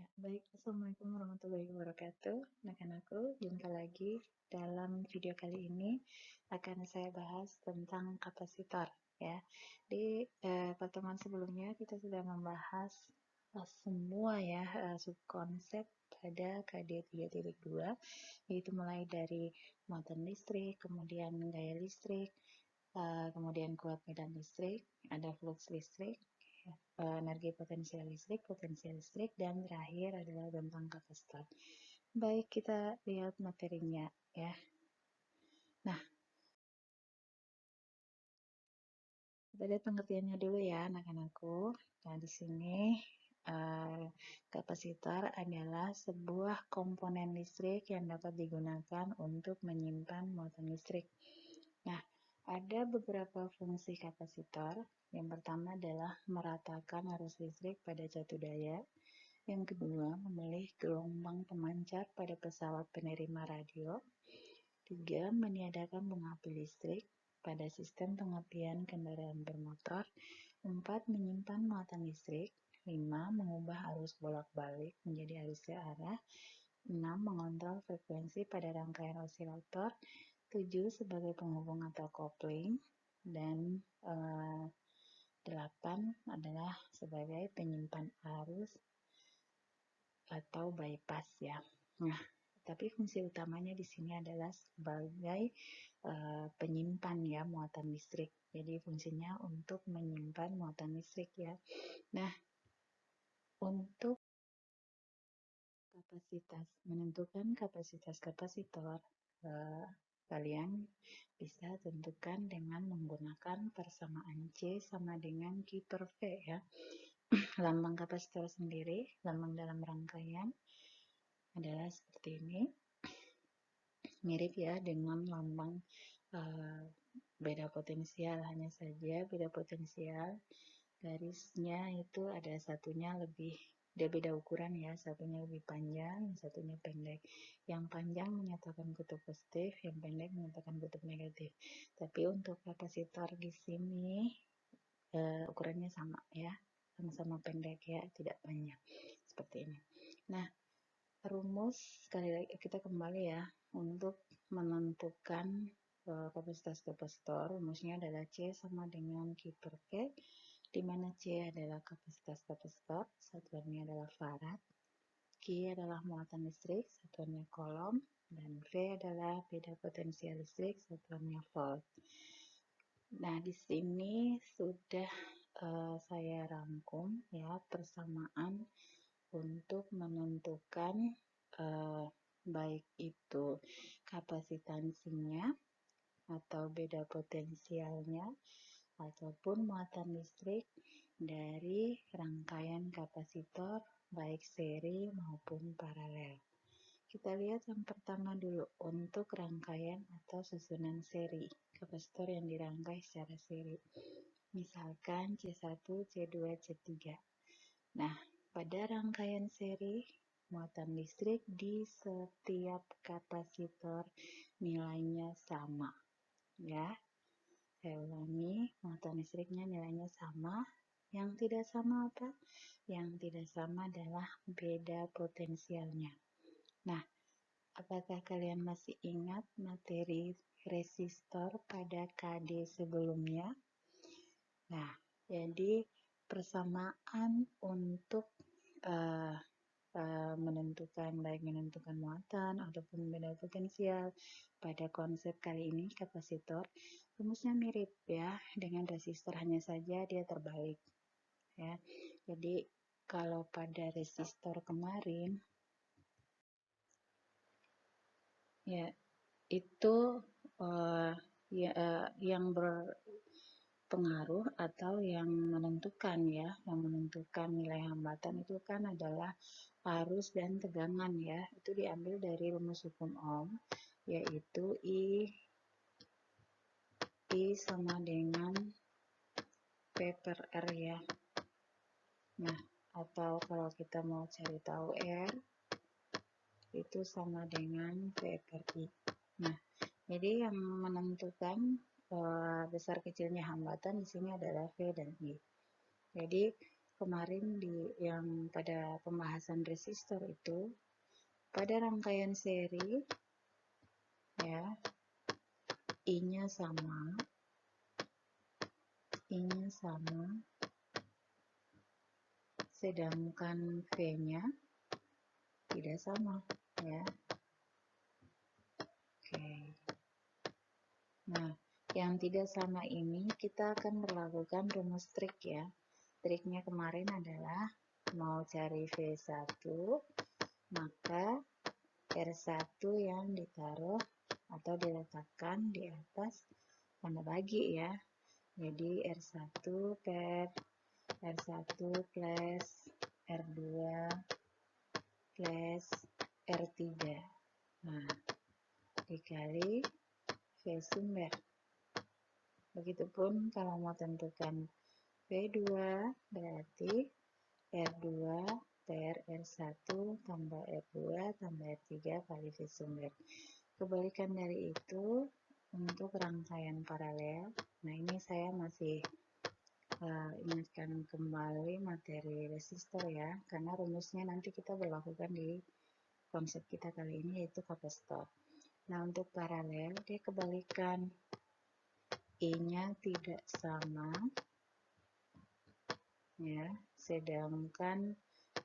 Ya, baik. Assalamualaikum warahmatullahi wabarakatuh. Anak-anakku, jumpa lagi. Dalam video kali ini akan saya bahas tentang kapasitor. Ya, di pertemuan sebelumnya kita sudah membahas semua ya subkonsep pada KD 3.2, yaitu mulai dari muatan listrik, kemudian gaya listrik, kemudian kuat medan listrik, ada flux listrik, energi potensial listrik, dan terakhir adalah tentang kapasitor. Baik, kita lihat materinya ya. Nah, kita lihat pengertiannya dulu ya anak-anakku. Nah, di sini kapasitor adalah sebuah komponen listrik yang dapat digunakan untuk menyimpan muatan listrik. Nah, ada beberapa fungsi kapasitor. Yang pertama adalah meratakan arus listrik pada satu daya. Yang kedua, memilih gelombang pemancar pada pesawat penerima radio. 3. Meniadakan pengapi listrik pada sistem pengapian kendaraan bermotor. 4. Menyimpan muatan listrik. 5. Mengubah arus bolak-balik menjadi arus searah. 6. Mengontrol frekuensi pada rangkaian osilator. 7. Sebagai penghubung atau kopling. Dan 8 adalah sebagai penyimpan arus atau bypass ya. Nah, tapi fungsi utamanya di sini adalah sebagai penyimpan ya muatan listrik. Jadi fungsinya untuk menyimpan muatan listrik ya. Nah, untuk menentukan kapasitas kapasitor, kalian bisa tentukan dengan menggunakan persamaan C sama dengan Q per V ya. Lambang kapasitor sendiri, lambang dalam rangkaian adalah seperti ini. Mirip ya dengan lambang beda potensial, hanya saja beda potensial garisnya itu ada satunya lebih, dia beda ukuran ya, satunya lebih panjang, satunya pendek. Yang panjang menyatakan kutub positif, yang pendek menyatakan kutub negatif. Tapi untuk kapasitor di sini ukurannya sama ya, sama-sama pendek ya, tidak panjang seperti ini. Nah, rumus sekali lagi kita kembali ya untuk menentukan kapasitas kapasitor. Rumusnya adalah C sama dengan Q per V, di mana C adalah kapasitas kapasitor, satuannya adalah farad. Q adalah muatan listrik, satuannya kolom, dan V adalah beda potensial listrik, satuannya volt. Nah, di sini sudah saya rangkum ya persamaan untuk menentukan baik itu kapasitansinya atau beda potensialnya ataupun muatan listrik dari rangkaian kapasitor baik seri maupun paralel. Kita lihat yang pertama dulu untuk rangkaian atau susunan seri, kapasitor yang dirangkai secara seri. Misalkan C1, C2, C3. Nah, pada rangkaian seri, muatan listrik di setiap kapasitor nilainya sama. Ya, saya ulangi, muatan listriknya nilainya sama. Yang tidak sama apa? Yang tidak sama adalah beda potensialnya. Nah, apakah kalian masih ingat materi resistor pada KD sebelumnya? Nah, jadi persamaan untuk menentukan muatan ataupun beda potensial pada konsep kali ini kapasitor, rumusnya mirip ya dengan resistor, hanya saja dia terbalik ya. Jadi kalau pada resistor kemarin ya itu yang berpengaruh atau yang menentukan nilai hambatan itu kan adalah arus dan tegangan ya. Itu diambil dari rumus hukum Ohm, yaitu I sama dengan P per R ya. Nah, atau kalau kita mau cari tahu R, itu sama dengan P per I. Nah, jadi yang menentukan besar kecilnya hambatan di sini adalah V dan I. Jadi kemarin yang pada pembahasan resistor itu, pada rangkaian seri ya, I-nya sama, sedangkan V-nya tidak sama ya. Oke. Nah, yang tidak sama ini kita akan melakukan rumus trik ya. Triknya kemarin adalah mau cari V1, maka R1 yang ditaruh atau diletakkan di atas tanda bagi ya. Jadi R1 per R1 plus R2 plus R3. Nah, dikali V sumber. Begitupun kalau mau tentukan V2 berarti R2 per R1 tambah R2 tambah R3 kali V sumber. Kebalikan dari itu untuk rangkaian paralel. Nah, ini saya masih ingatkan kembali materi resistor ya, karena rumusnya nanti kita berlakukan di konsep kita kali ini yaitu kapasitor. Nah, untuk paralel dia kebalikan, I-nya tidak sama ya, sedangkan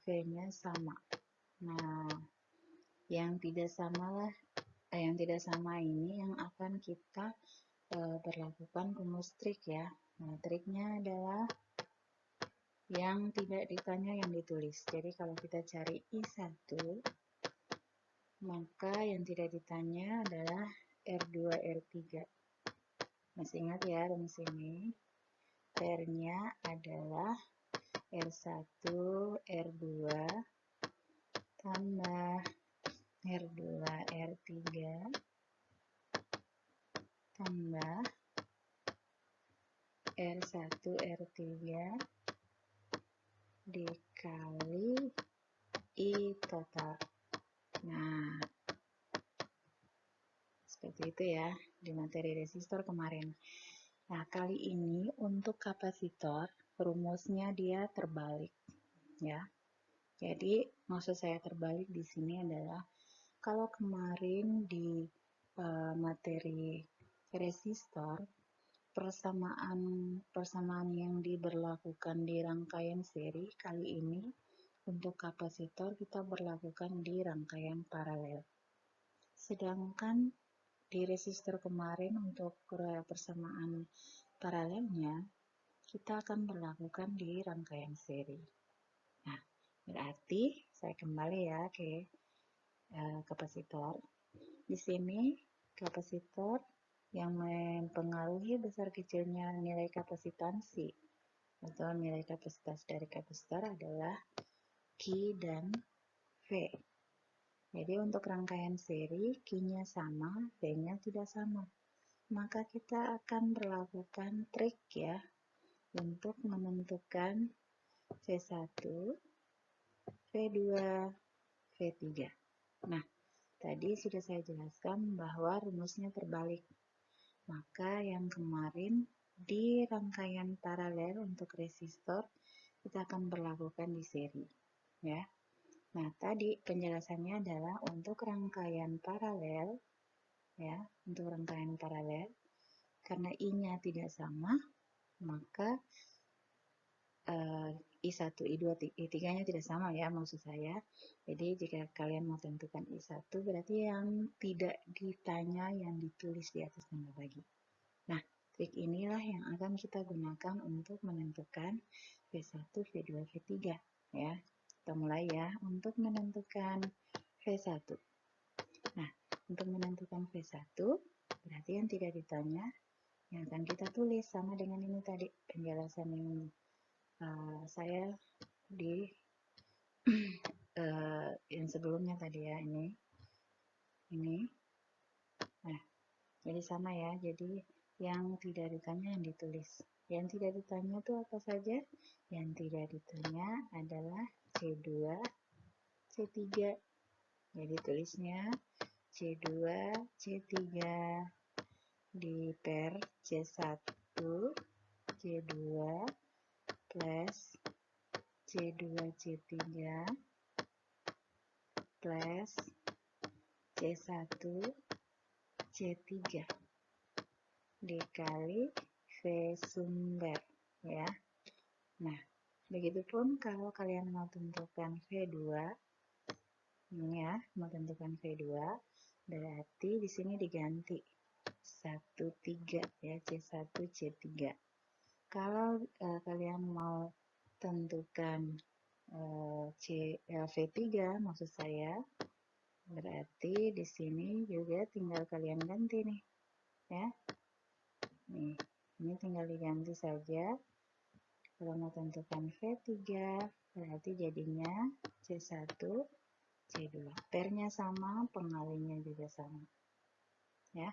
V-nya sama. Nah, yang tidak sama ini yang akan kita berlakukan rumus trik ya. Nah, triknya adalah yang tidak ditanya yang ditulis. Jadi kalau kita cari I1, maka yang tidak ditanya adalah R2, R3. Masih ingat ya rumus ini? R-nya adalah R1, R2 tambah R2, R3 tambah R1, R3 dikali I total. Nah, seperti itu ya di materi resistor kemarin. Nah, kali ini untuk kapasitor rumusnya dia terbalik ya. Jadi maksud saya terbalik di sini adalah kalau kemarin di materi resistor persamaan yang diberlakukan di rangkaian seri, kali ini untuk kapasitor kita berlakukan di rangkaian paralel. Sedangkan di resistor kemarin untuk persamaan paralelnya kita akan berlakukan di rangkaian seri. Nah, berarti saya kembali ya ke kapasitor. Di sini kapasitor yang mempengaruhi besar kecilnya nilai kapasitansi atau nilai kapasitas dari kapasitor adalah Q dan V. Jadi untuk rangkaian seri Q-nya sama, V-nya tidak sama. Maka kita akan berlakukan trik ya untuk menentukan V1, V2, V3. Nah, tadi sudah saya jelaskan bahwa rumusnya terbalik. Maka yang kemarin di rangkaian paralel untuk resistor kita akan berlakukan di seri ya. Nah, tadi penjelasannya adalah untuk rangkaian paralel ya, untuk rangkaian paralel karena I-nya tidak sama, maka I1, I2, I3-nya tidak sama ya maksud saya. Jadi jika kalian mau tentukan I1 berarti yang tidak ditanya yang ditulis di atas tanda bagi. Nah, trik inilah yang akan kita gunakan untuk menentukan V1, V2, V3 ya. Kita mulai ya untuk menentukan V1. Nah, untuk menentukan V1 berarti yang tidak ditanya yang akan kita tulis sama dengan ini tadi penjelasan yang saya di yang sebelumnya tadi ya, ini. Nah, jadi sama ya, jadi yang tidak ditanya yang ditulis. Yang tidak ditanya itu apa saja? Yang tidak ditanya adalah C2, C3. Jadi tulisnya C2, C3 di per C1, C2 plus C2 C3 plus C1 C3 dikali V sumber ya. Nah, begitupun kalau kalian mau tentukan V2 ini ya, mau tentukan V2 berarti di sini diganti 13 ya, C1 C3. Kalau kalian mau tentukan V3 maksud saya, berarti di sini juga tinggal kalian ganti nih ya. Nih, ini tinggal diganti saja. Kalau mau tentukan V3 berarti jadinya C1 C2. Pairnya sama, pengalinya juga sama ya.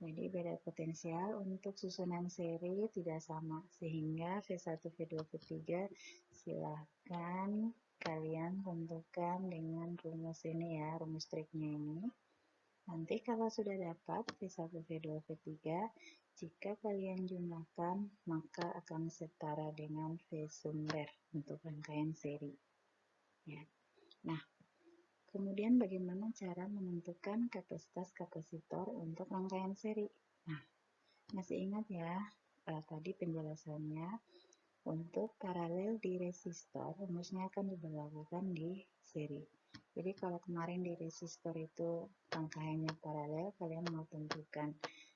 Jadi beda potensial untuk susunan seri tidak sama, sehingga V1, V2, V3 silahkan kalian tentukan dengan rumus ini ya, rumus triknya ini. Nanti kalau sudah dapat V1, V2, V3, jika kalian jumlahkan maka akan setara dengan V sumber untuk rangkaian seri. Ya. Nah, kemudian bagaimana cara menentukan kapasitas kapasitor untuk rangkaian seri? Nah, masih ingat ya tadi penjelasannya, untuk paralel di resistor rumusnya akan diberlakukan di seri. Jadi kalau kemarin di resistor itu rangkaiannya paralel, kalian mau tentukan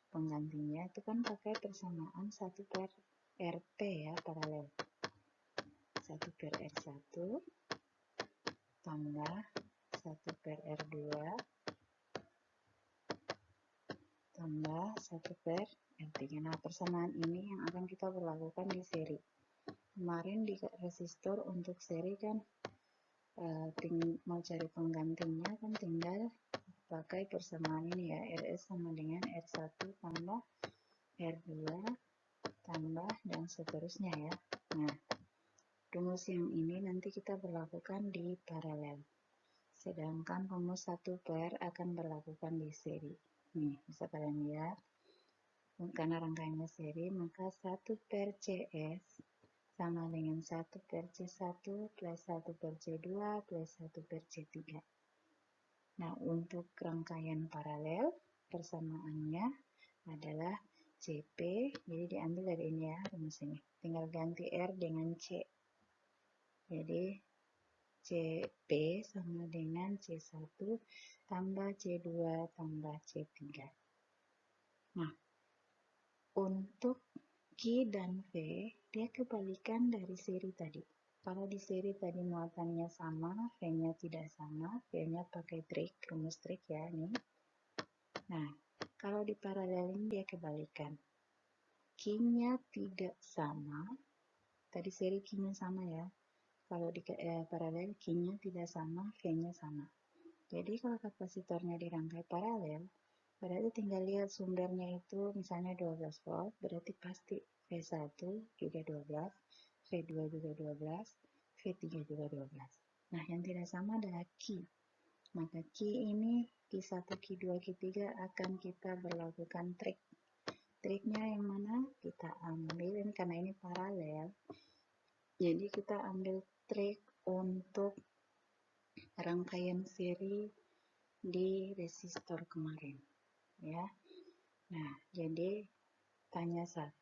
penggantinya itu kan pakai persamaan 1/RP ya, paralel. 1/R1 tambah 1/R2 tambah 1/R3. Nah, persamaan ini yang akan kita berlakukan di seri. Kemarin di resistor untuk seri kan mau cari penggantinya kan tinggal pakai persamaan ini ya, RS sama dengan R1 tambah R2 tambah dan seterusnya ya. Nah, rumus yang ini nanti kita berlakukan di paralel, sedangkan rumus 1/R akan berlakukan di seri. Nih, bisa kalian lihat, karena rangkaiannya seri maka 1/CS sama dengan 1/C1 plus 1/C2 plus 1/C3. Nah, untuk rangkaian paralel persamaannya adalah CP, jadi diambil dari ini ya rumus ini. Tinggal ganti R dengan C. Jadi CP sama dengan C1 tambah C2 tambah C3. Nah, untuk Q dan V, dia kebalikan dari seri tadi. Kalau di seri tadi muatannya sama, V-nya tidak sama, V-nya pakai trik, rumus trik ya ini. Nah, kalau di paralel ini dia kebalikan. Q-nya tidak sama, tadi seri Q-nya sama ya. Kalau di paralel Q-nya tidak sama, V-nya sama. Jadi kalau kapasitornya dirangkai paralel, berarti tinggal lihat sumbernya itu misalnya 12 volt, berarti pasti V1 juga 12, V2 juga 12, V3 juga 12. Nah, yang tidak sama adalah Q. Maka Q ini Q1, Q2, Q3 akan kita berlakukan trik. Triknya yang mana? Kita ambil, ini karena ini paralel, jadi kita ambil trik untuk rangkaian seri di resistor kemarin ya. Nah, jadi tanya 1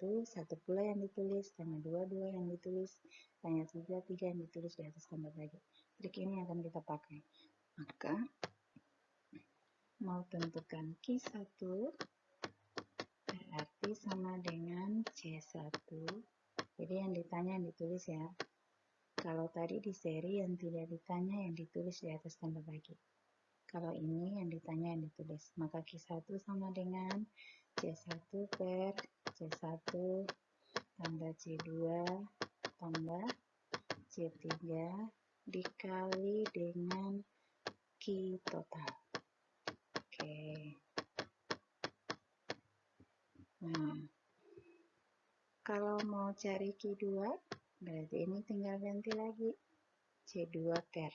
pula yang ditulis, tanya 2 yang ditulis, tanya 3 yang ditulis di atas tambah lagi. Trik ini akan kita pakai. Maka mau tentukan Q1 berarti sama dengan C1. Jadi yang ditanya yang ditulis ya. Kalau tadi di seri yang tidak ditanya yang ditulis di atas tambah lagi. Kalau ini yang ditanya yang ditulis, maka Q1 sama dengan C1 per C1 tambah C2 tambah C3 dikali dengan Q total. Oke. Nah, kalau mau cari Q2, berarti ini tinggal ganti lagi C2 per.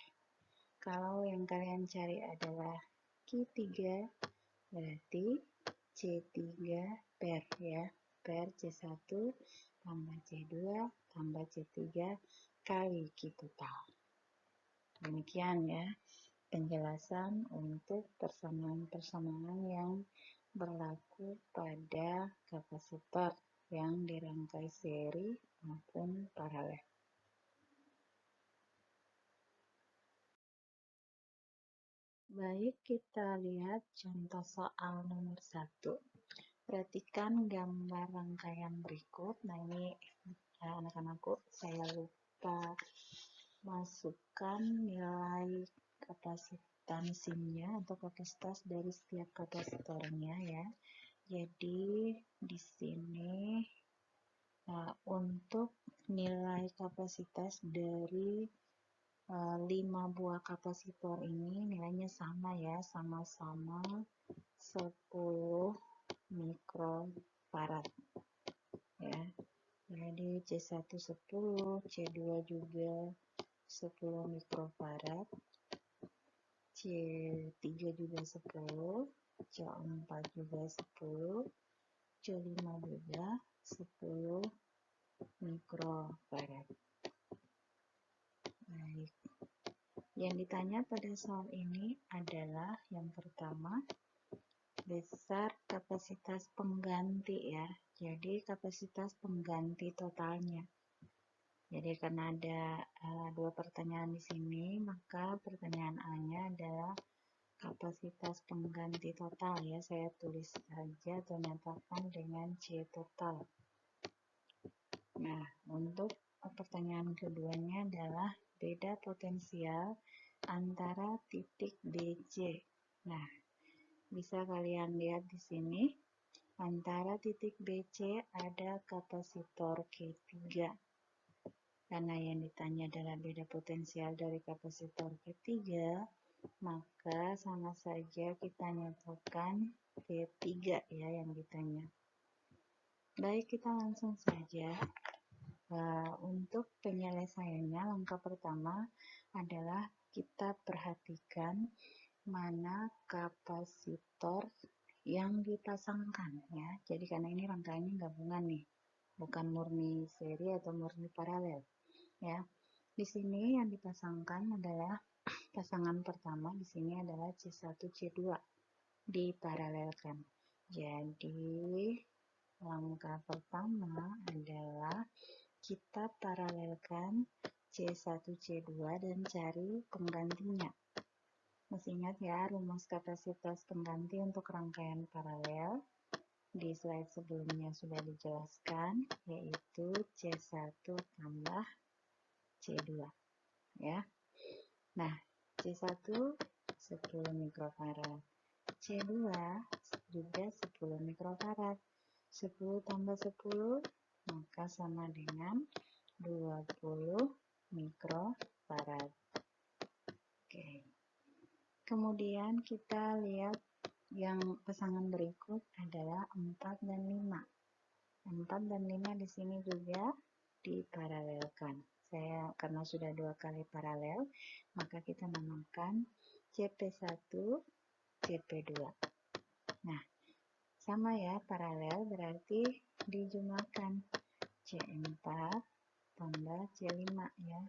Kalau yang kalian cari adalah Q3, berarti C3 per ya, per C1 tambah C2 tambah C3 kali Q total. Demikian ya penjelasan untuk persamaan-persamaan yang berlaku pada kapasitor yang dirangkai seri maupun paralel. Baik, kita lihat contoh soal nomor 1. Perhatikan gambar rangkaian berikut. Nah, ini anak-anakku saya lupa masukkan nilai kapasitansinya atau kapasitas dari setiap kapasitornya ya. Jadi di sini untuk nilai kapasitas dari 5 buah kapasitor ini nilainya sama ya, sama-sama 10 mikrofarad ya. Jadi C1 10, C2 juga 10 mikrofarad, C3 juga 10, C4 juga 10, C5 juga 10 mikrofarad. Baik. Yang ditanya pada soal ini adalah yang pertama, besar kapasitas pengganti ya. Jadi kapasitas pengganti totalnya. Jadi karena ada dua pertanyaan di sini, maka pertanyaan A-nya adalah kapasitas pengganti total ya. Saya tulis saja atau nyatakan dengan C total. Nah, untuk pertanyaan keduanya adalah beda potensial antara titik BC. Nah, bisa kalian lihat di sini, antara titik BC ada kapasitor Q3. Karena yang ditanya adalah beda potensial dari kapasitor Q3, maka sama saja kita nyatakan Q3 ya yang ditanya. Baik, kita langsung saja. Untuk penyelesaiannya, langkah pertama adalah kita perhatikan mana kapasitor yang dipasangkan ya. Jadi karena ini rangkaiannya gabungan nih, bukan murni seri atau murni paralel ya. Di sini yang dipasangkan adalah pasangan pertama di sini adalah C1 C2 diparalelkan. Jadi langkah pertama adalah kita paralelkan C1 C2 dan cari penggantinya. Masih ingat ya rumus kapasitas pengganti untuk rangkaian paralel? Di slide sebelumnya sudah dijelaskan, yaitu C1 tambah C2 ya. Nah, C1 10 mikrofarad, C2 juga 10 mikrofarad. 10 tambah 10 maka sama dengan 20 mikrofarad. Oke. Kemudian kita lihat yang pasangan berikut adalah 4 dan 5. 4 dan 5 di sini juga diparalelkan. Karena sudah 2 kali paralel, maka kita namakan CP1, CP2. Nah, sama ya, paralel berarti dijumlahkan C4 tambah C5 ya.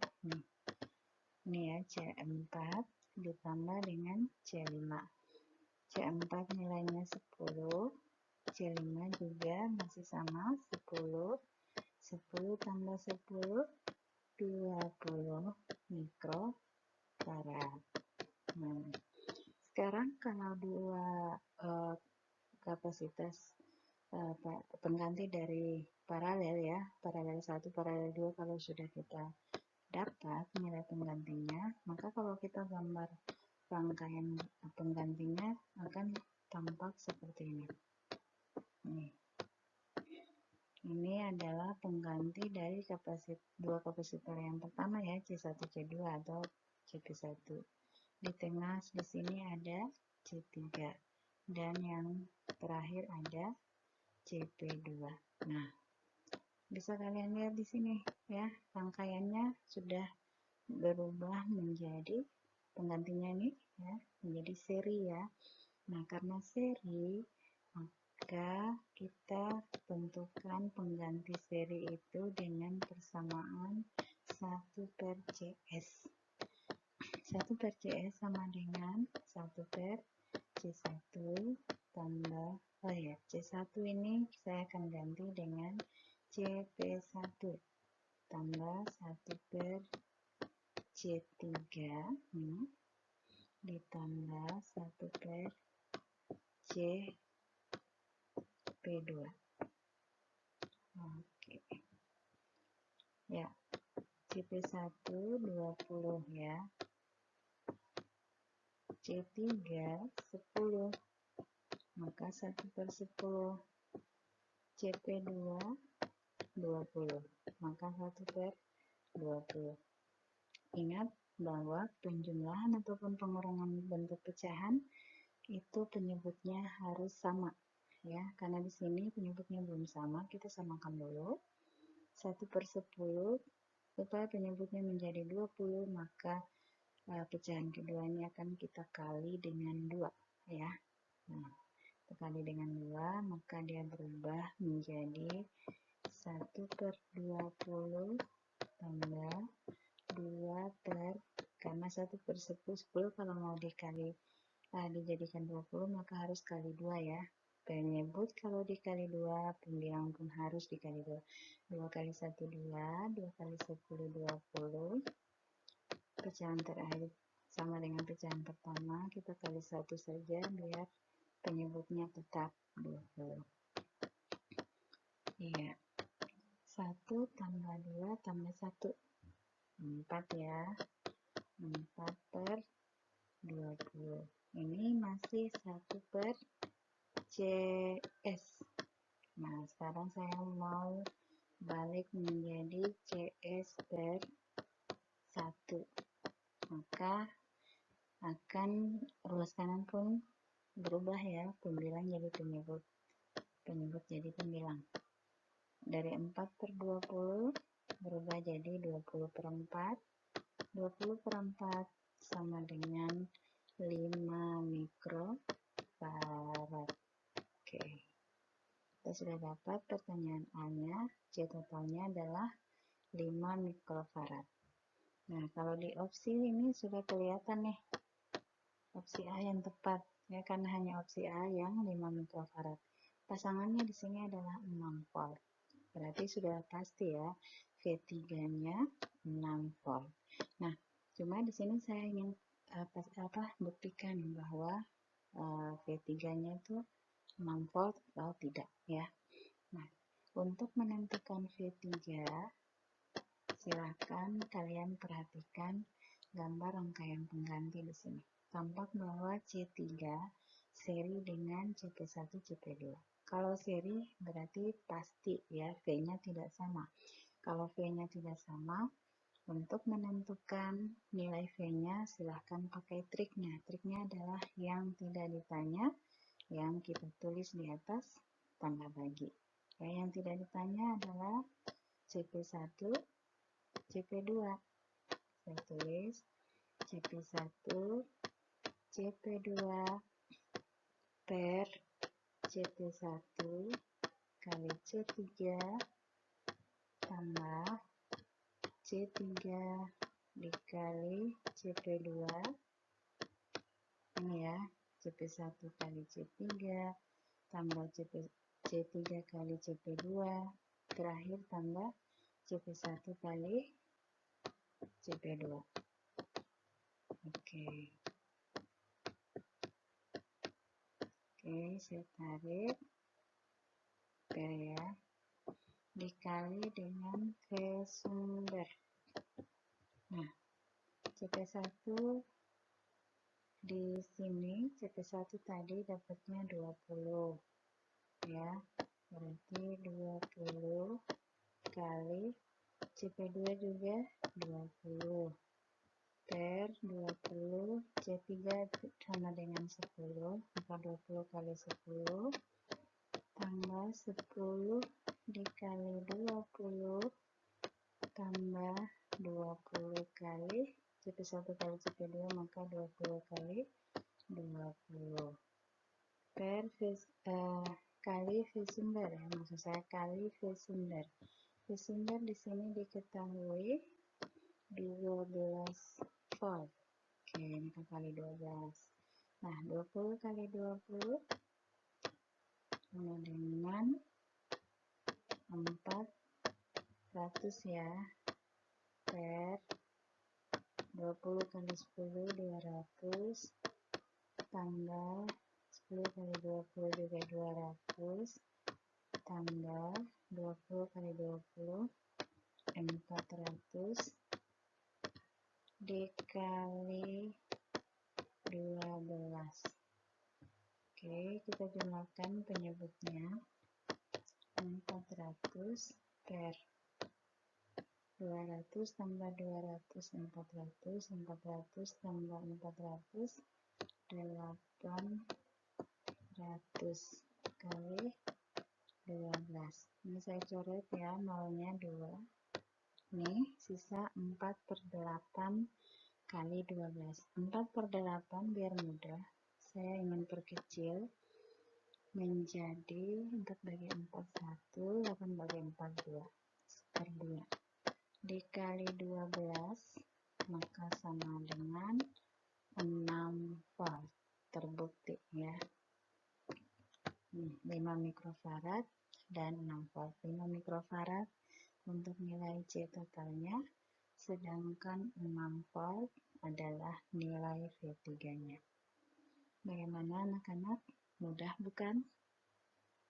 Ini ya, C4 ditambah dengan C5. C4 nilainya 10, C5 juga masih sama 10. 10 tambah 10, 20 mikrofarad. Nah, sekarang kalau dua kapasitas pengganti dari paralel ya, paralel 1, paralel 2 kalau sudah kita dapat nilai penggantinya, maka kalau kita gambar rangkaian penggantinya akan tampak seperti ini. Ini adalah pengganti dari dua kapasitor yang pertama ya, C1 C2 atau CP1. Di tengah di sini ada C3 dan yang terakhir ada CP2. Nah, bisa kalian lihat di sini ya, rangkaiannya sudah berubah menjadi penggantinya ini ya, menjadi seri ya. Nah, karena seri, maka kita tentukan pengganti seri itu dengan persamaan 1 per CS. 1 per CS sama dengan 1 per C1 tambah, C1 ini saya akan ganti dengan CP1 tambah 1 per C3 ditambah 1 per CP2. Oke. Ya, CP1 20 ya. C3 10. Maka 1 per 10. CP2 20. Maka 1 per 20. Ingat bahwa penjumlahan ataupun pengurangan bentuk pecahan itu penyebutnya harus sama ya, karena di sini penyebutnya belum sama, kita samakan dulu. 1 per 10 supaya penyebutnya menjadi 20, maka pecahan kedua ini akan kita kali dengan 2 ya. Nah, kita kali dengan 2, maka dia berubah menjadi 1 per 20 tambah 2 per, karena 1 per 10 kalau mau dijadikan 20 maka harus kali 2 ya. Penyebut kalau dikali 2, pembilang pun harus dikali 2. 2 kali 1 2, 2 kali 10 20. Pecahan terakhir sama dengan pecahan pertama, kita kali 1 saja biar penyebutnya tetap 20. Iya. 1 tambah 2 tambah 1. 4 ya. 4 per 20. Ini masih 1 per CS. Nah, sekarang saya mau balik menjadi CS per 1. Maka akan ruas kanan pun berubah ya, pembilang jadi penyebut. Penyebut jadi pembilang. Dari 4 per 20 berubah jadi 20 per 4. 20 per 4 sama dengan 5 mikrofarad. Oke. Kita sudah dapat pertanyaan A-nya, C totalnya adalah 5 mikrofarad. Nah, kalau di opsi ini sudah kelihatan nih, opsi A yang tepat, ya, karena hanya opsi A yang 5 mikrofarad. Pasangannya di sini adalah 6 volt. Berarti sudah pasti ya, V3-nya 6 volt. Nah, cuma di sini saya ingin buktikan bahwa V3-nya itu 6 volt atau tidak ya. Nah, untuk menentukan V3, silakan kalian perhatikan gambar rangkaian pengganti di sini. Tampak bahwa C3 seri dengan CP1 CP2. Kalau seri berarti pasti ya, V-nya tidak sama. Kalau V-nya tidak sama, untuk menentukan nilai V-nya silahkan pakai triknya. Triknya adalah yang tidak ditanya, yang kita tulis di atas tambah bagi. Ya, yang tidak ditanya adalah CP1, CP2. Saya tulis CP1, CP2 per CP1 kali C3 tambah C3 dikali CP2. Ini ya, CP1 kali C3 tambah C3 kali CP2, terakhir tambah CP1 kali CP2. Oke, saya tarik P ya, dikali dengan V sumber. Nah, CP1 di sini, CP1 tadi dapatnya 20 ya, berarti 20 kali CP2 juga 20 per 20, C3 sama dengan 10, maka 20 kali 10 tambah 10 dikali 20 tambah 20 kali CP1 kali CP2, maka 20 kali 20 per kali V sumber ya, maksud saya kali V sumber. V sumber di sini diketahui 12 volt. Oke, ini kan kali 12. Nah, 20 kali 20 sama dengan 400 ya, per 20 kali 10 200 tambah 10 kali 20 juga 200 tambah 20 kali 20 400 dikali 12. Oke, kita jumlahkan penyebutnya. 400 per 200 tambah 200 400 400 tambah 400 800 kali 12. Ini saya coret ya, nolnya 2. Nih, sisa 4/8 kali 12. 4/8 biar mudah, saya ingin perkecil menjadi 4 bagi 4 1, 8 bagi 4 2, per 2. Dikali 12, maka sama dengan 6 volt. Terbukti ya. 5 mikrofarad dan 6 volt. 5 mikrofarad untuk nilai C totalnya, sedangkan 6 volt adalah nilai V3-nya. Bagaimana anak-anak? Mudah bukan?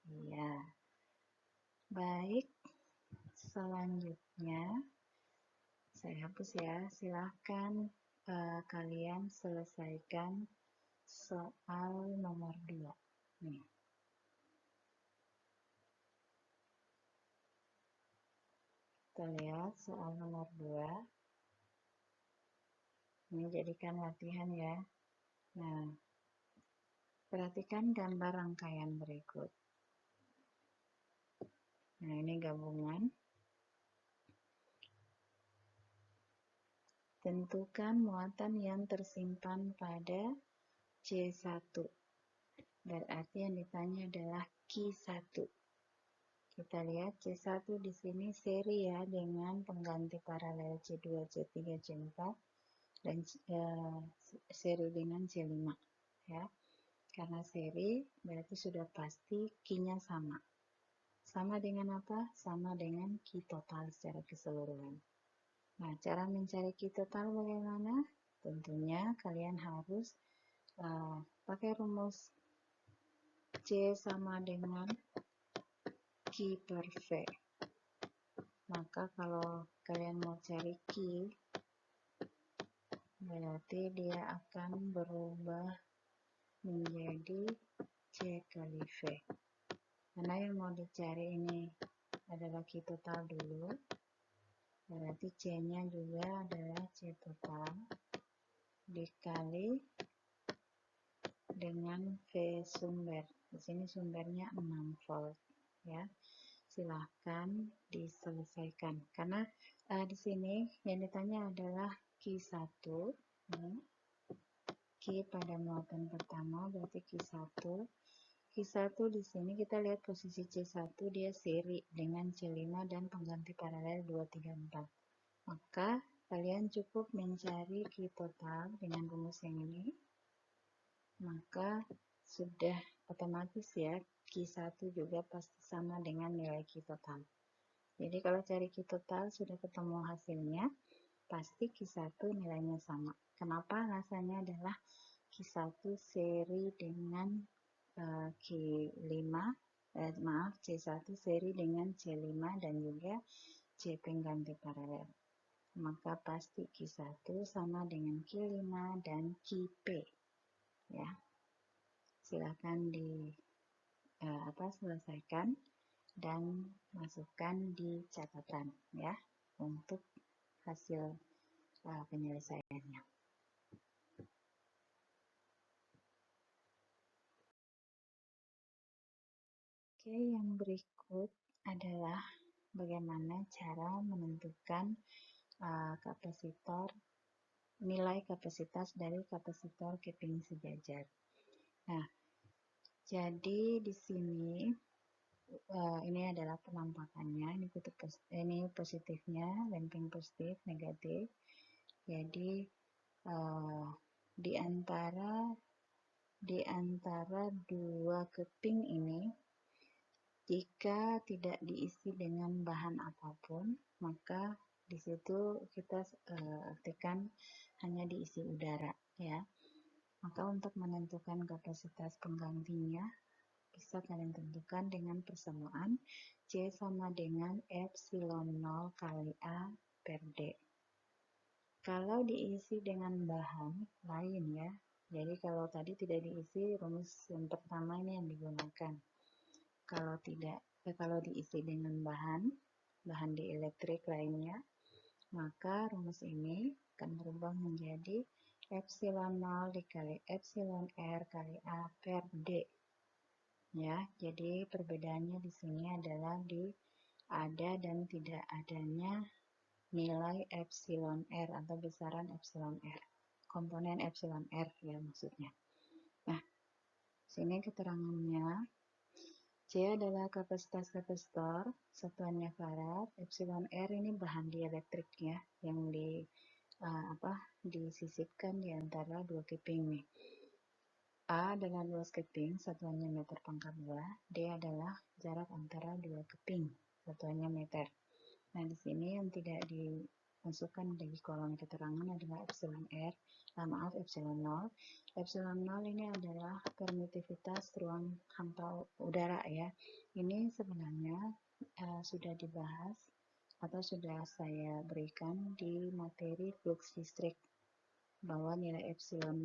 Iya. Baik, selanjutnya saya hapus ya. Silahkan kalian selesaikan soal nomor 2. Nih. Kita lihat soal nomor 2. Ini jadikan latihan ya. Nah, perhatikan gambar rangkaian berikut. Nah, ini gabungan. Tentukan muatan yang tersimpan pada C1. Berarti yang ditanya adalah Q1. Kita lihat C1 di sini seri ya dengan pengganti paralel C2, C3, C4 dan seri dengan C5 ya. Karena seri berarti sudah pasti Q-nya sama. Sama dengan apa? Sama dengan Q total secara keseluruhan. Nah, cara mencari Q total bagaimana? Tentunya kalian harus pakai rumus C sama dengan Q per V. Maka kalau kalian mau cari Q, berarti dia akan berubah menjadi C kali V. Karena yang mau dicari ini adalah Q total dulu, berarti C-nya juga adalah C total dikali dengan V sumber. Di sini sumbernya 6 volt ya. Silahkan diselesaikan karena di sini yang ditanya adalah Q1. Q pada muatan pertama berarti Q1. Q1 di sini kita lihat posisi C1 dia seri dengan C5 dan pengganti paralel 2, 3, 4. Maka kalian cukup mencari Q total dengan rumus yang ini. Maka sudah otomatis ya Q1 juga pasti sama dengan nilai Q total. Jadi kalau cari Q total sudah ketemu hasilnya, pasti Q1 nilainya sama. Kenapa? Alasannya adalah Q1 seri dengan C1 seri dengan C5 dan juga C pengganti paralel. Maka pasti Q1 sama dengan Q5 dan Qp. Ya. Silakan selesaikan dan masukkan di catatan ya untuk hasil penyelesaiannya. Oke, yang berikut adalah bagaimana cara menentukan nilai kapasitas dari kapasitor keping sejajar. Nah, jadi di sini ini adalah penampakannya. Ini positifnya, lempeng positif, negatif. Jadi di antara dua keping ini, jika tidak diisi dengan bahan apapun, maka di situ kita artikan hanya diisi udara, ya. Maka untuk menentukan kapasitas penggantinya, bisa kalian tentukan dengan persamaan C sama dengan epsilon 0 kali A per D. Kalau diisi dengan bahan lain, ya, jadi kalau tadi tidak diisi, rumus yang pertama ini yang digunakan. Kalau diisi dengan bahan dielektrik lainnya, maka rumus ini akan berubah menjadi epsilon 0 dikali epsilon R kali A per D. Ya, jadi perbedaannya di sini adalah di ada dan tidak adanya nilai epsilon R atau besaran epsilon R. Komponen epsilon R ya maksudnya. Nah, sini keterangannya. C adalah kapasitas kapasitor, satuannya farad. Epsilon R ini bahan dielektrik ya, yang disisipkan di antara dua keping nih. A adalah luas keping, satuannya meter pangkat 2. D adalah jarak antara dua keping, satuannya meter. Nah, di sini yang tidak dimasukkan di kolom keterangan adalah epsilon R, epsilon 0. Epsilon 0 ini adalah permitivitas ruang hampa udara ya. Ini sebenarnya sudah dibahas atau sudah saya berikan di materi flux listrik, bahwa nilai epsilon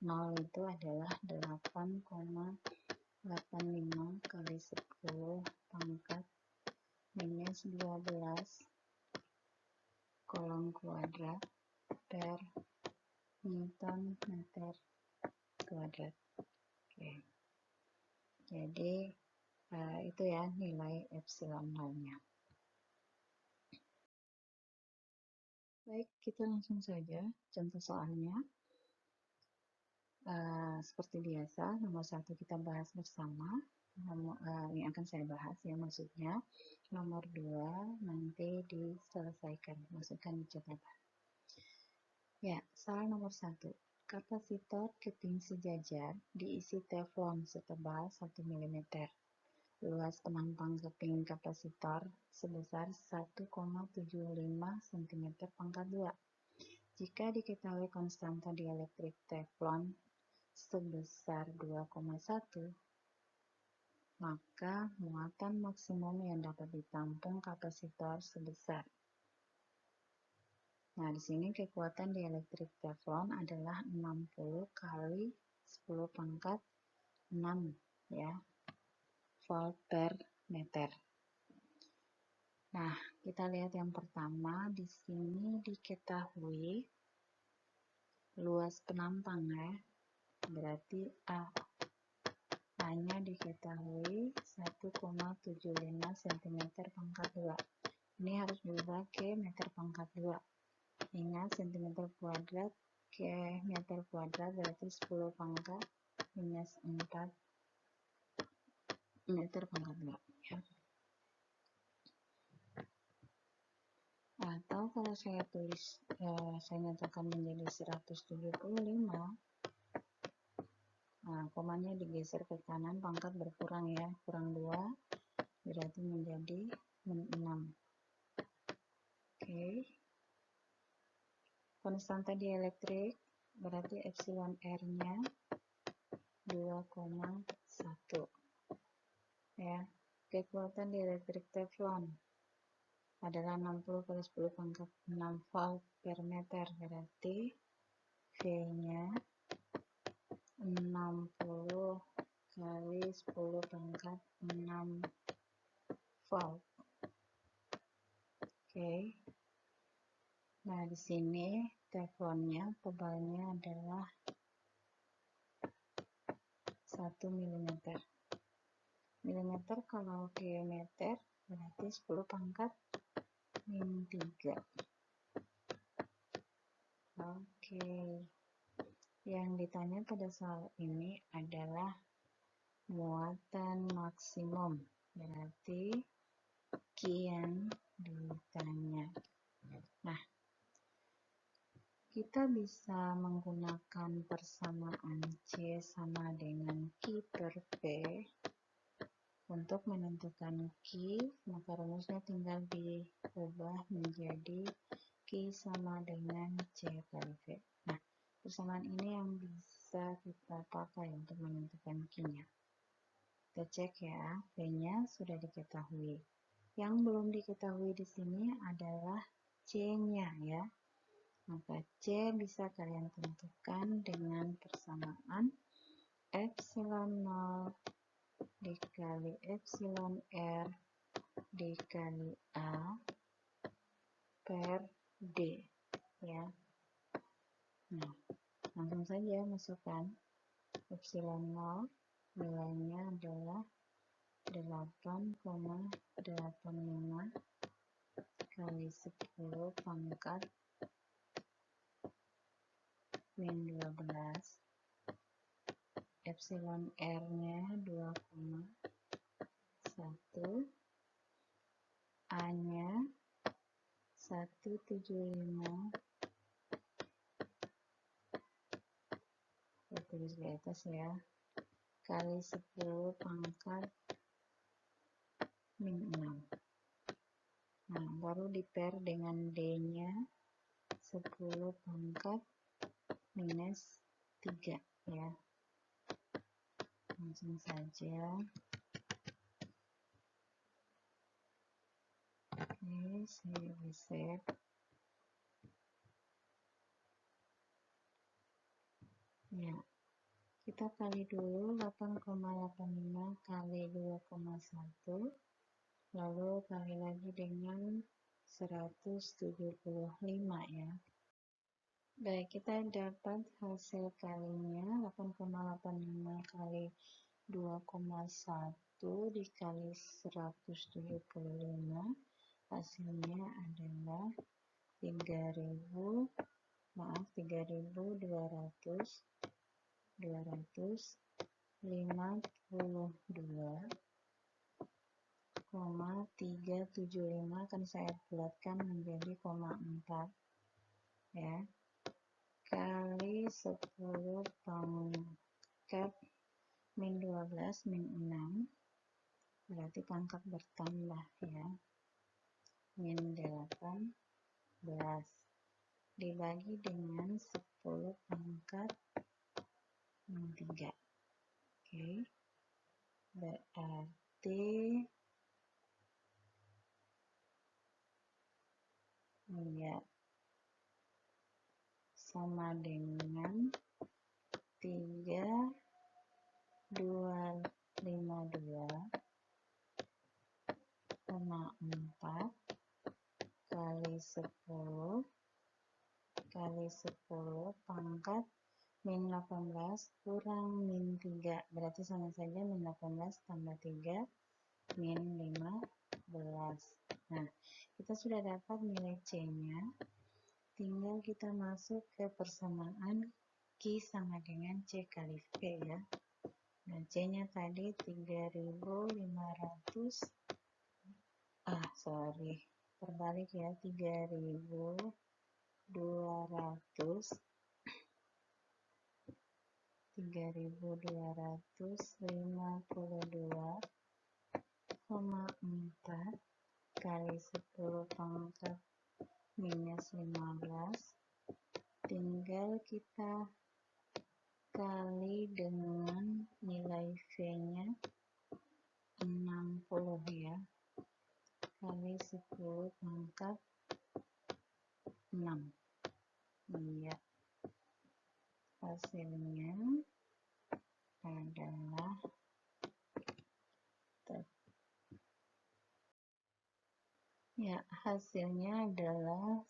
0 itu adalah 8,85 kali 10 pangkat minus 12 kolom kuadrat per Newton meter kuadrat. Oke. Jadi itu ya nilai epsilon 0-nya. Baik, kita langsung saja contoh soalnya. Seperti biasa, nomor 1 kita bahas bersama. Yang akan saya bahas ya maksudnya. Nomor 2 nanti diselesaikan, masukkan di catatan. Ya, soal nomor 1. Kapasitor keping sejajar diisi teflon setebal 1 mm. Luas penampang keping kapasitor sebesar 1,75 cm pangkat 2. Jika diketahui konstanta dielektrik teflon sebesar 2,1, maka muatan maksimum yang dapat ditampung kapasitor sebesar. Nah, di sini kekuatan dielektrik teflon adalah 60 kali 10 pangkat 6 ya, volt per meter. Nah, kita lihat yang pertama, di sini diketahui luas penampang ya, berarti A. A-nya diketahui 1,75 cm pangkat 2. Ini harus berubah ke meter pangkat 2. Ingat, cm kuadrat ke meter kuadrat berarti 10 pangkat minus 4 meter pangkat 2 ya. Atau kalau saya tulis, saya nyatakan menjadi 175, nah komanya digeser ke kanan, pangkat berkurang ya, kurang 2 berarti menjadi 6. Oke. Konstanta dielektrik berarti epsilon R-nya 2,1 ya. Kekuatan dielektrik teflon adalah 60 kali 10 pangkat 6 volt per meter, berarti V-nya 60 kali 10 pangkat 6 volt. Oke. Nah, di sini teflonnya tebalnya adalah 1 mm. Milimeter kalau ke meter berarti 10 pangkat min 3. Oke. Yang ditanya pada soal ini adalah muatan maksimum, berarti Q yang ditanya. Nah, kita bisa menggunakan persamaan C sama dengan Q per V. Untuk menentukan Q, maka rumusnya tinggal diubah menjadi Q sama dengan C kali V. Nah, persamaan ini yang bisa kita pakai untuk menentukan Q-nya. Kita cek ya, V-nya sudah diketahui. Yang belum diketahui di sini adalah C-nya ya. Maka C bisa kalian tentukan dengan persamaan epsilon 0 dikali epsilon R dikali A per D ya. Nah, langsung saja masukkan epsilon 0 nilainya adalah 8,85 kali 10 pangkat min 12. Epsilon R-nya 2,1, A-nya 175, saya tulis di atas ya, kali 10 pangkat min 6. Nah, baru di-pair dengan D-nya 10 pangkat minus 3 ya. Langsung saja. Oke, saya reset. Ya, kita kali dulu 8,85 kali 2,1, lalu kali lagi dengan 175 ya. Baik, kita dapat hasil kalinya 8,85 kali 2,1 dikali 175, hasilnya adalah 3.252,375 akan saya bulatkan menjadi 4 ya, kali 10 pangkat min 12 min 6, berarti pangkat bertambah ya, min 18 dibagi dengan 10 pangkat min 3. Oke, berarti ya sama dengan 3.252,4 kali 10 pangkat min 18 kurang min 3, berarti sama saja min 18 tambah 3 min 15. Nah, kita sudah dapat nilai C-nya, tinggal kita masuk ke persamaan Q sama dengan C kali V ya. Nah, C-nya tadi 3.500, terbalik ya, 3.252,4 kali 10 pangkat minus 15, tinggal kita kali dengan nilai V-nya 60 ya, kali 10 pangkat 6 ya. Hasilnya adalah hasilnya adalah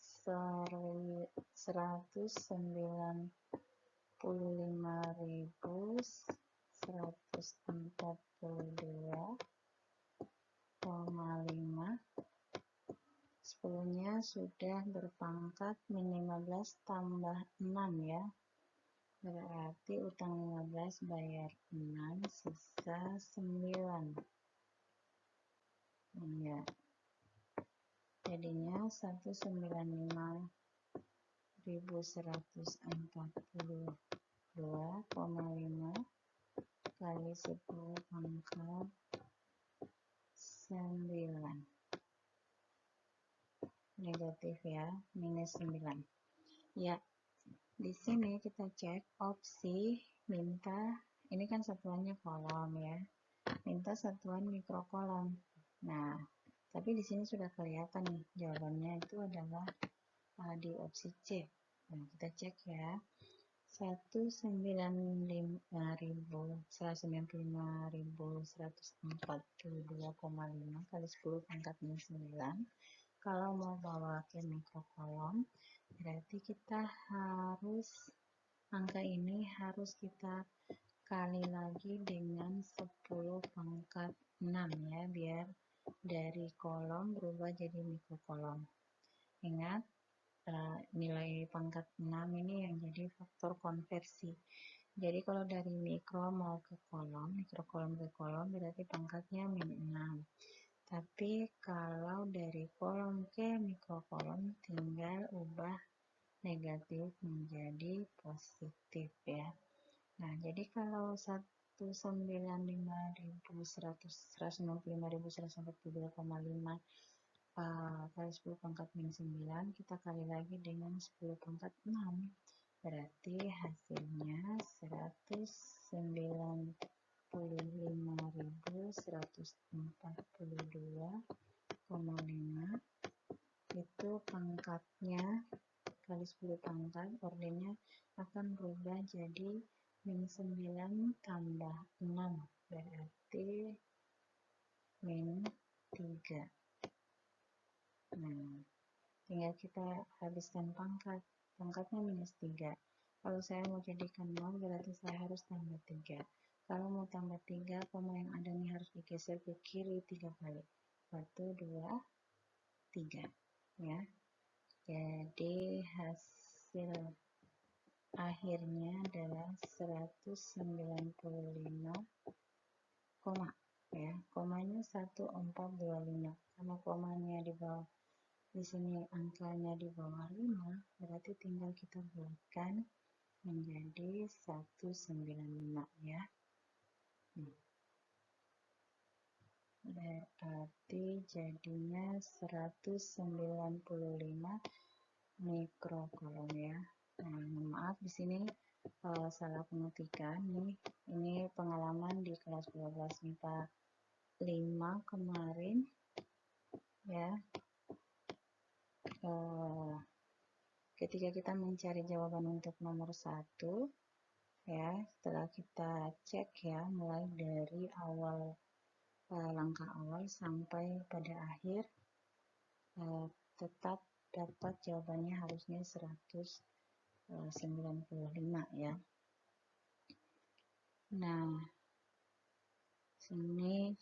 195.142,5. 10-nya sudah berpangkat min 15 tambah 6 ya, berarti utang 15 bayar 6, sisa 9 ya, jadinya 195.000 1142,5 kali 10 pangkat 9. Negatif ya, minus 9. Ya, di sini kita cek opsi minta, ini kan satuannya kolom ya, minta satuan mikrokolom. Nah, tapi di sini sudah kelihatan nih jawabannya itu adalah di opsi C. Nah, kita cek ya. 195.145.142,5 kali 10 pangkat 9. Kalau mau bawa ke mikrokolom, berarti kita harus, angka ini harus kita kali lagi dengan 10 pangkat 6 ya, biar dari kolom berubah jadi mikrokolom. Ingat, nilai pangkat 6 ini yang jadi faktor konversi. Jadi kalau dari mikro mau ke kolom, mikrokolom ke kolom berarti pangkatnya min 6. Tapi kalau dari kolom ke mikrokolom tinggal ubah negatif menjadi positif ya. Nah, jadi kalau 195.142,5 kali 10 pangkat min 9, kita kali lagi dengan 10 pangkat 6. Berarti hasilnya 195.142,5 itu pangkatnya kali 10 pangkat, ordernya akan berubah jadi min 9 tambah 6, berarti min 3. Nah, tinggal kita habiskan pangkat, pangkatnya minus 3. Kalau saya mau jadikan 0 berarti saya harus tambah 3. Kalau mau tambah 3, koma yang ada nih harus digeser ke kiri 3 kali. 1, 2, 3 ya. Jadi hasil akhirnya adalah 195, ya, komanya 1425. Karena komanya di bawah, di sini angkanya di bawah 5, berarti tinggal kita bulatkan menjadi 195 ya. Berarti jadinya 195 mikrokolom ya. Nah, maaf di sini salah pengetikan nih. Ini pengalaman di kelas 12 MIPA 5 kemarin ya. Ketika kita mencari jawaban untuk nomor 1 ya, setelah kita cek ya, mulai dari awal langkah awal sampai pada akhir, tetap dapat jawabannya harusnya 195 ya. Nah, sini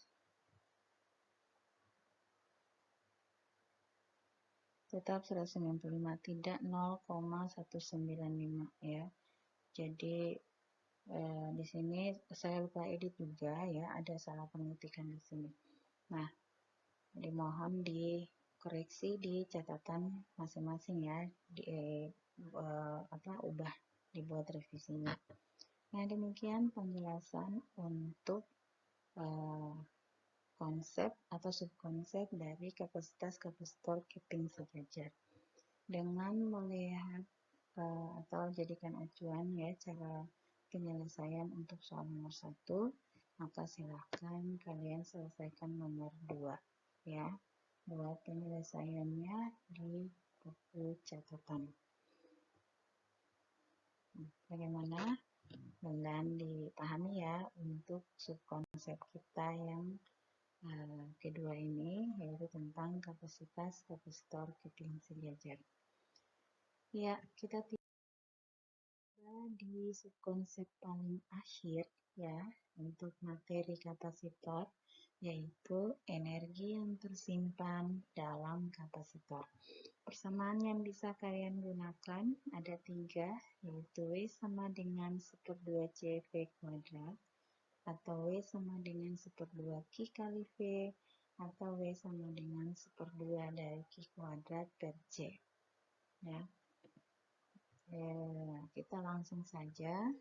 tetap 195, tidak 0,195 ya. Jadi di sini saya lupa edit juga ya, ada salah pengetikan di sini. Nah, dimohon dikoreksi di catatan masing-masing ya, ubah, dibuat revisinya. Nah, demikian penjelasan untuk konsep atau subkonsep dari kapasitas kapasitor keeping sejajar. Dengan melihat atau jadikan acuan ya cara penyelesaian untuk soal nomor 1, maka silakan kalian selesaikan nomor 2 ya. Buat penyelesaiannya di buku catatan. Bagaimana? Dan dipahami ya untuk subkonsep kita yang kedua ini, yaitu tentang kapasitas kapasitor keeping sejajar. Ya, kita tiba di subkonsep paling akhir ya untuk materi kapasitor, yaitu energi yang tersimpan dalam kapasitor. Persamaan yang bisa kalian gunakan ada 3, yaitu W sama dengan 1/2 CV kuadrat, atau W sama dengan 1/2 Q kali V, atau W sama dengan 1/2 dari Q kuadrat per C. Ya. Kita langsung saja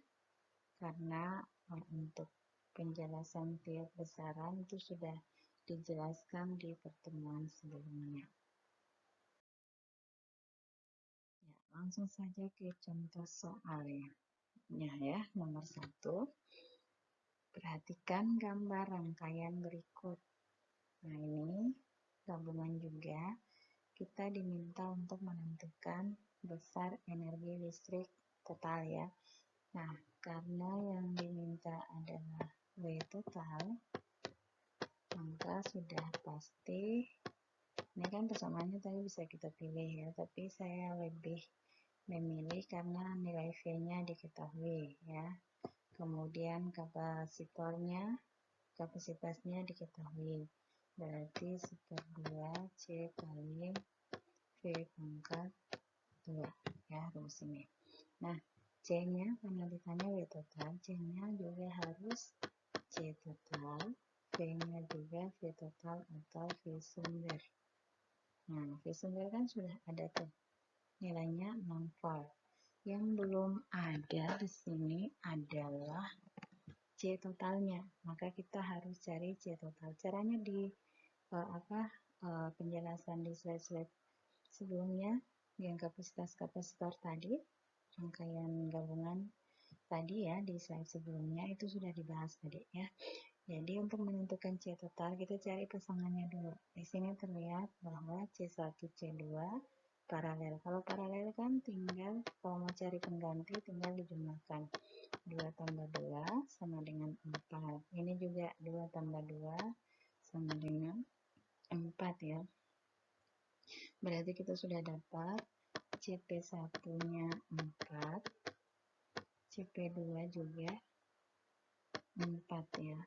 karena untuk penjelasan tiap besaran itu sudah dijelaskan di pertemuan sebelumnya. Ya, langsung saja ke contoh soalnya ya. Nomor 1, perhatikan gambar rangkaian berikut. Nah, ini gabungan juga. Kita diminta untuk menentukan besar energi listrik total ya. Nah, karena yang diminta adalah W total, maka sudah pasti, ini kan persamaannya tadi bisa kita pilih ya, tapi saya lebih memilih karena nilai V-nya diketahui ya. Kemudian kapasitasnya diketahui. Berarti 1/2 C kali V pangkat 2 ya, rumus ini. Nah, C-nya karena ditanya W total, C-nya juga harus C total, V-nya juga V total atau V sumber. Nah, V sumber kan sudah ada tuh, nilainya 6 volt. Yang belum ada di sini adalah C totalnya, maka kita harus cari C total. Caranya di penjelasan di slide-slide sebelumnya, yang kapasitor tadi, rangkaian gabungan tadi ya, di slide sebelumnya itu sudah dibahas tadi ya. Jadi untuk menentukan C total kita cari pasangannya dulu. Di sini terlihat bahwa C1 C2 paralel. Kalau paralel kan tinggal, kalau mau cari pengganti tinggal dijumlahkan. 2 tambah 2 sama dengan 4. Ini juga 2 tambah 2 sama dengan 4 ya. Berarti kita sudah dapat CP1-nya 4, CP2 juga 4 ya.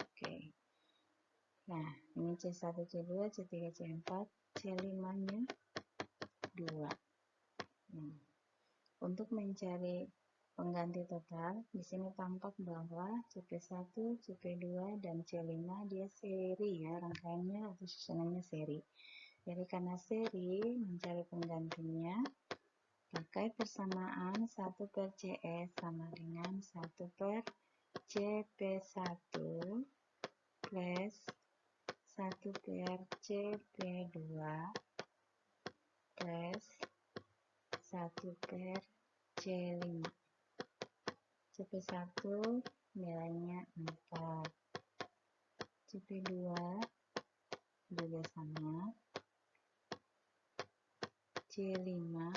Oke. Nah, ini C1, C2, C3, C4, C5-nya 2. Untuk mencari pengganti total, di sini tampak bahwa CP1, CP2, dan C5 dia seri ya, rangkaiannya atau susunannya seri. Jadi karena seri, mencari penggantinya pakai persamaan 1/CS sama dengan 1/CP1 plus 1/CP2 plus 1/C5. CP1 nilainya 4, CP2 juga sama, C5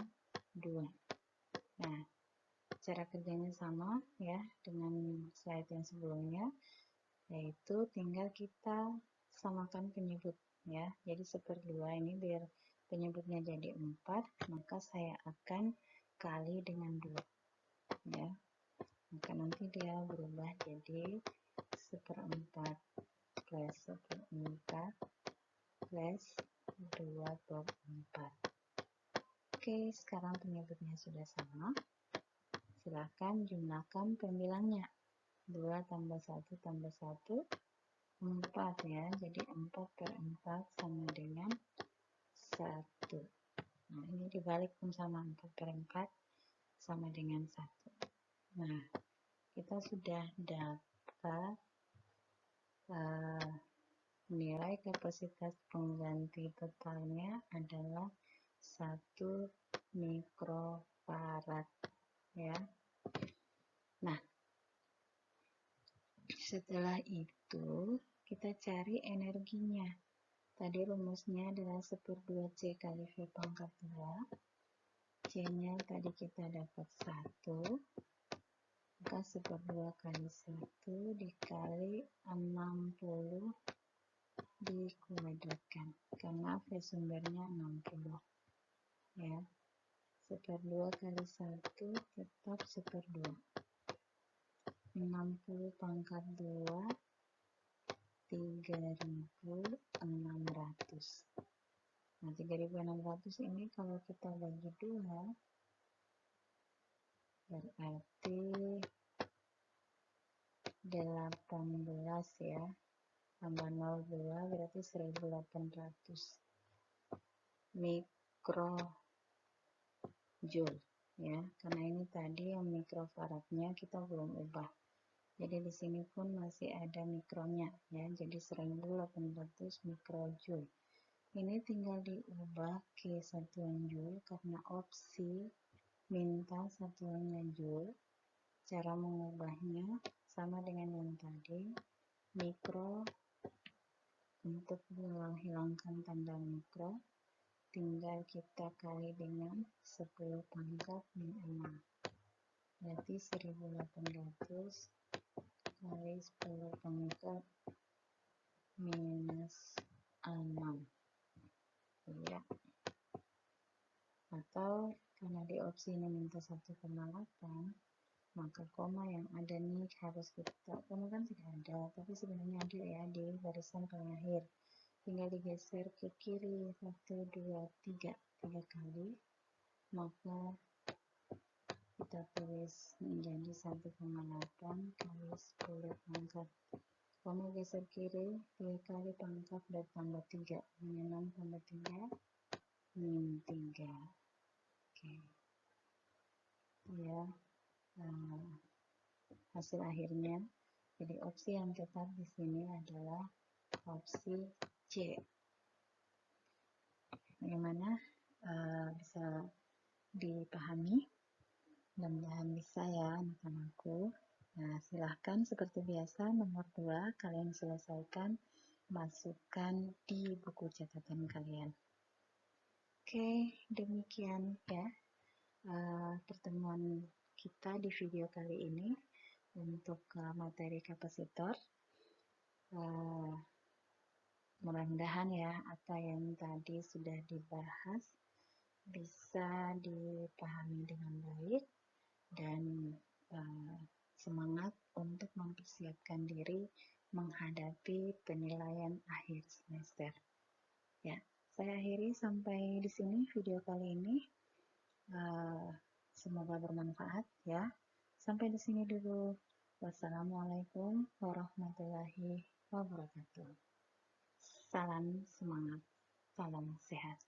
2. Nah, cara kerjanya sama ya dengan slide yang sebelumnya, yaitu tinggal kita samakan penyebut ya. Jadi 1/2 ini biar penyebutnya jadi 4, maka saya akan kali dengan 2 ya. Maka nanti dia berubah jadi 1/4 plus 1/4 plus 2/4. Oke, sekarang penyebutnya sudah sama. Silakan jumlahkan pembilangnya. 2 tambah 1 tambah 1, 4 ya. Jadi 4/4 sama dengan 1. Nah, ini dibalik pun sama, 4/4 sama dengan 1. Nah, kita sudah dapat nilai kapasitas pengganti totalnya adalah 1 mikrofarad ya. Nah, setelah itu kita cari energinya. Tadi rumusnya adalah 1/2 C kali V pangkat 2. C-nya tadi kita dapat 1. Maka 1/2 kali 1 dikali 60 dikuadratkan. Karena V sumbernya 60. Ya. 1/2 kali 1 tetap 1/2. 60 pangkat 2 3.600. Nah, 3.600 ini kalau kita bagi 2 berarti 18 ya. Tambah 02 berarti 1.800 mikrojoule. ya, karena ini tadi yang mikrofaradnya kita belum ubah. Jadi di sini pun masih ada mikronya ya, jadi 1800 mikrojoule. Ini tinggal diubah ke satuan joule karena opsi minta satuannya joule. Cara mengubahnya sama dengan yang tadi, mikro, untuk menghilangkan tanda mikro tinggal kita kali dengan 10 pangkat min 6, berarti 1800 kali 10 pangkat minus 6 ya. Atau karena di opsi ini minta 1,8, maka koma yang ada nih harus kita, koma kan tidak ada, tapi sebenarnya ada ya di barisan paling akhir. Tinggal digeser ke kiri 1, 2, 3 kali, maka kita tulis menjadi 1,8 kali 10 pangkat. Koma geser kiri 3 kali pangkat bertambah 3, 6 tambah 3 min 3. Oke ya, hasil akhirnya. Jadi opsi yang tetap di sini adalah opsi C. Bagaimana bisa dipahami? Mudah-mudahan bisa ya anak-anakku. Nah, silahkan seperti biasa nomor 2 kalian selesaikan, masukkan di buku catatan kalian. Oke, demikian ya pertemuan kita di video kali ini untuk materi kapasitor. Mudah-mudahan ya apa yang tadi sudah dibahas bisa dipahami dengan baik dan semangat untuk mempersiapkan diri menghadapi penilaian akhir semester. Ya, saya akhiri sampai di sini video kali ini. Semoga bermanfaat ya. Sampai di sini dulu. Wassalamualaikum warahmatullahi wabarakatuh. Salam semangat, salam sehat.